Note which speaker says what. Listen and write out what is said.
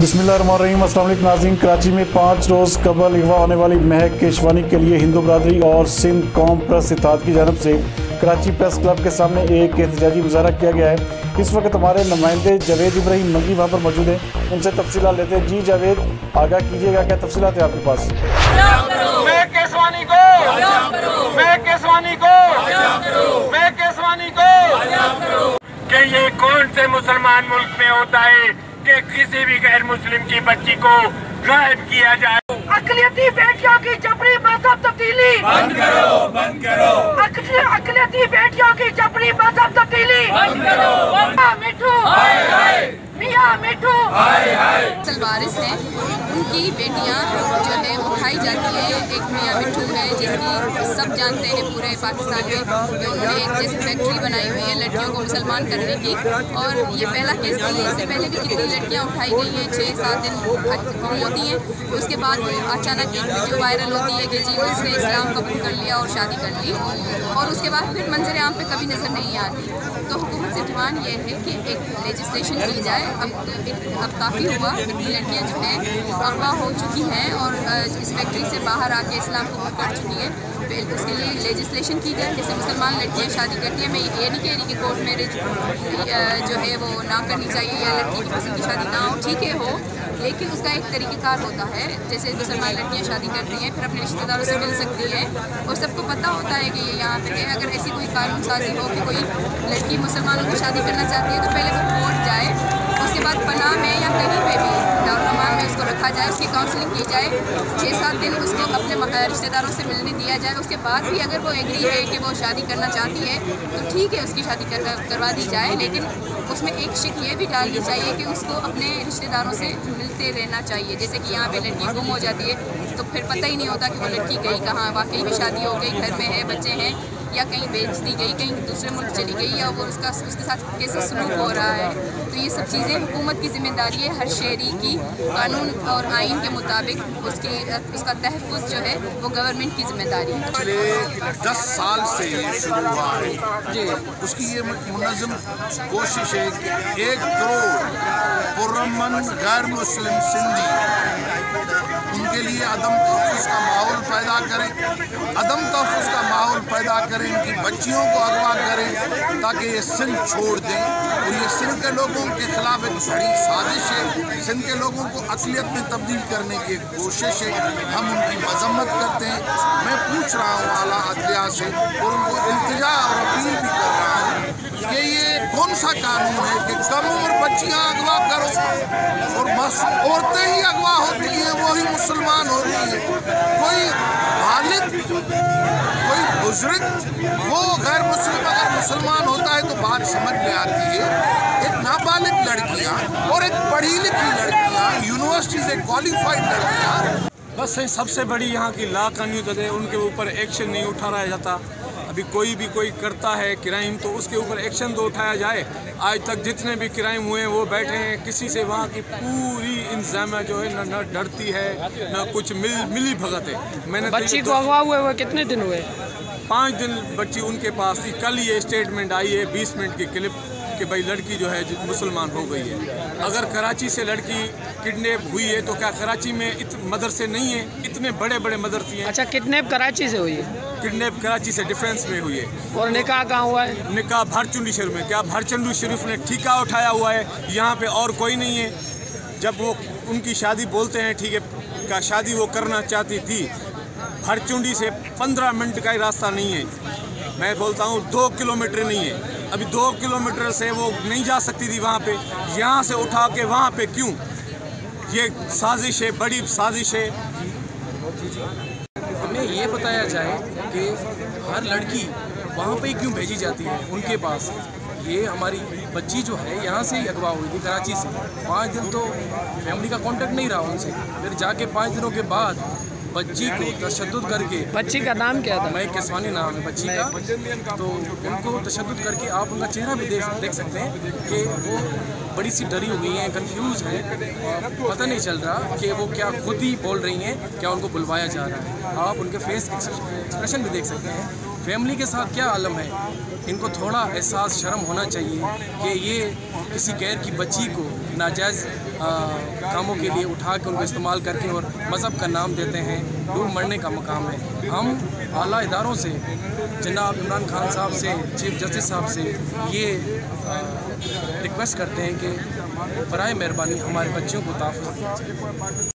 Speaker 1: बिस्मिल्लाहिर्रहमानिर्रहीम। अस्सलाम वालेकुम नाज़रीन। कराची में 5 रोज़ कबल अगवा होने वाली महक केशवानी के लिए हिंदू बरादरी और सिंध कौम प्रेस इत्तेहाद की जानब से कराची प्रेस क्लब के सामने एक एहतजाजी मुज़ाहरा किया गया है। इस वक्त हमारे नुमाइंदे जावेद इब्राहिम मंगी वहाँ पर मौजूद हैं, उनसे तफसीलात लेते हैं। जी जावेद, आगाह कीजिएगा, क्या तफसीलात है आपके पास?
Speaker 2: कि ये कौन से मुसलमान मुल्क में होता है कि किसी भी गैर मुस्लिम की बच्ची को गायब किया जाए।
Speaker 3: अकलियती बेटियों की जबरी मजहब तब्दीली
Speaker 2: बंद करो, बंद करो।
Speaker 3: अकलियती बेटियों की जबरी मजहब तब्दीली
Speaker 2: बंद करो।
Speaker 3: मिठू मियां मिठू
Speaker 4: सलवारिस हैं, उनकी बेटियां जो है उठाई जाती हैं। एक मियां मिठू है जिसकी सब जानते हैं पूरे पाकिस्तान में कि उन्होंने एक जैसे फैक्ट्री बनाई हुई है लड़कियों को मुसलमान करने की, और ये पहला केस नहीं है। इससे पहले भी कितनी लड़कियां उठाई गई हैं, 6-7 दिन गुम होती हैं, उसके बाद अचानक एक वीडियो वायरल होती है कि जी उसने इस्लाम कबूल कर लिया और शादी कर ली, और उसके बाद फिर मंजर आम पे कभी नज़र नहीं आती। तो हुकूमत से डिमांड ये है कि एक लेजिस्लेशन की जाए। अब काफ़ी हुआ, इतनी लड़कियाँ जो हैं अगवा हो चुकी हैं और इस फैक्ट्री से बाहर आके इस्लाम कबूल कर चुकी हैं। उसके लिए लेजिस्लेशन की जाए। जैसे मुसलमान लड़कियाँ शादी करती हैं, मैं ये नहीं कह रही कि कोर्ट मैरिज जो है वो ना करनी चाहिए या लड़की की पसंद की शादी ना हो, ठीक है हो, लेकिन उसका एक तरीक़ेकार होता है। जैसे मुसलमान लड़कियाँ शादी करती हैं, फिर अपने रिश्तेदारों से मिल सकती हैं, और सबको पता होता है कि ये यहाँ पे है। अगर ऐसी कोई कानून साजी हो कि कोई लड़की मुसलमानों की शादी करना चाहती है, तो पहले वो कोर्ट जाए, उसके बाद पनाह में या कहीं पे भी दारुल-अमान में उसको रखा जाए, उसकी काउंसलिंग की जाए, 6-7 दिन उसको अपने रिश्तेदारों से मिलने दिया जाए। उसके बाद भी अगर वो एग्री है कि वो शादी करना चाहती है तो ठीक है, उसकी शादी करवा दी जाए, लेकिन उसमें एक शिक ये भी डालनी चाहिए कि उसको अपने रिश्तेदारों से मिलते रहना चाहिए। जैसे कि यहाँ पे लड़की गुम हो जाती है तो फिर पता ही नहीं होता कि वो लड़की गई कहाँ, वाकई में शादी हो गई, घर में है, बच्चे हैं, या कहीं बेच दी गई, कहीं दूसरे मुल्क चली गई, या वो उसके साथ कैसे सलूक हो रहा है। तो ये सब चीज़ें हुकूमत की जिम्मेदारी है, हर शहरी की कानून और आइन के मुताबिक उसका तहफ़्फ़ुज़ जो है वो गवर्नमेंट की जिम्मेदारी है।
Speaker 5: पिछले 10 साल से ये शुरू हुआ है, उसकी ये मुनज़्ज़म कोशिश है कि 1 करोड़ पुरअमन गैर मुस्लिम सिंधी उनके लिए अदम तहफ़्फ़ुज़ का माहौल पैदा करें, अदम तहफ़्फ़ुज़ का माहौल पैदा करें, इनकी बच्चियों को अगवा करें ताकि ये सिंध छोड़ दें। और ये सिंध के लोगों के खिलाफ एक बड़ी साजिश है, सिंध के लोगों को अक़लियत में तब्दील करने की कोशिश है। हम उनकी मज़म्मत करते हैं। मैं पूछ रहा हूँ आला अदलिया से और उनको इल्तिजा और अपील भी कर रहा हूँ कि ये कौन सा कानून है कि कम उम्र बच्चियाँ अगवा करो और बस औरतें ही अगवा होती हैं, वही मुसलमान हो रही है। कोई बालिग, कोई बुजुर्ग, वो गैर मुस्लिम अगर मुसलमान होता है तो बात समझ में आती है। एक नाबालिग लड़कियाँ और एक पढ़ी लिखी लड़कियाँ, यूनिवर्सिटी से क्वालिफाइड लड़कियाँ,
Speaker 6: बस सबसे बड़ी यहाँ की लाकानूनीत है, उनके ऊपर एक्शन नहीं उठाया जाता। अभी कोई भी कोई करता है क्राइम तो उसके ऊपर एक्शन तो उठाया जाए। आज तक जितने भी क्राइम हुए हैं वो बैठे हैं, किसी से वहाँ की पूरी इंतजामिया जो है न डरती है न कुछ मिली भगत है। मैंने
Speaker 7: बच्ची को अगवा हुए कितने दिन हुए?
Speaker 6: 5 दिन बच्ची उनके पास थी। कल ये स्टेटमेंट आई है 20 मिनट की क्लिप कि भाई लड़की जो है मुसलमान हो गई है। अगर कराची से लड़की किडनैप हुई है तो क्या कराची में मदरसे नहीं है? इतने बड़े बड़े मदरसे हैं।
Speaker 7: अच्छा, किडनैप कराची से हुई है?
Speaker 6: किडनैप कराची से डिफेंस में हुई है।
Speaker 7: और निकाह कहाँ हुआ है?
Speaker 6: निकाह भरचुंडी शरीफ में। क्या भरचुंडी शरीफ ने ठेका उठाया हुआ है? यहाँ पे और कोई नहीं है। जब वो उनकी शादी बोलते हैं ठीक है, क्या शादी वो करना चाहती थी, भरचुंडी से 15 मिनट का ही रास्ता नहीं है। मैं बोलता हूँ 2 किलोमीटर नहीं है। अभी 2 किलोमीटर से वो नहीं जा सकती थी वहाँ पे, यहाँ से उठा के वहाँ पे क्यों? ये साजिश है, बड़ी साजिश है।
Speaker 8: हमें ये बताया जाए कि हर लड़की वहाँ पे क्यों भेजी जाती है उनके पास। ये हमारी बच्ची जो है यहाँ से ही अगवा हुई थी कराची से। 5 दिन तो फैमिली का कांटेक्ट नहीं रहा उनसे, फिर जाके 5 दिनों के बाद बच्ची को तशद्दुद करके।
Speaker 1: बच्ची का नाम क्या था?
Speaker 8: मैं केशवानी नाम है बच्ची का। तो उनको तशद्दुद करके आप उनका चेहरा भी देख सकते हैं कि वो बड़ी सी डरी हुई हैं, कंफ्यूज हैं, पता नहीं चल रहा कि वो क्या खुद ही बोल रही हैं, क्या उनको बुलवाया जा रहा है। आप उनके फेस एक्सप्रेशन भी देख सकते हैं फैमिली के साथ क्या आलम है। इनको थोड़ा एहसास शर्म होना चाहिए कि ये किसी गैर की बच्ची को नाजायज़ कामों के लिए उठा के उनको इस्तेमाल करके और मज़हब का नाम देते हैं। डूब मरने का मकाम है। हम आला इदारों से, जनाब इमरान खान साहब से, चीफ जस्टिस साहब से ये रिक्वेस्ट करते हैं कि बराए मेहरबानी हमारे बच्चों को तहफ़्फ़ुज़ दीजिए।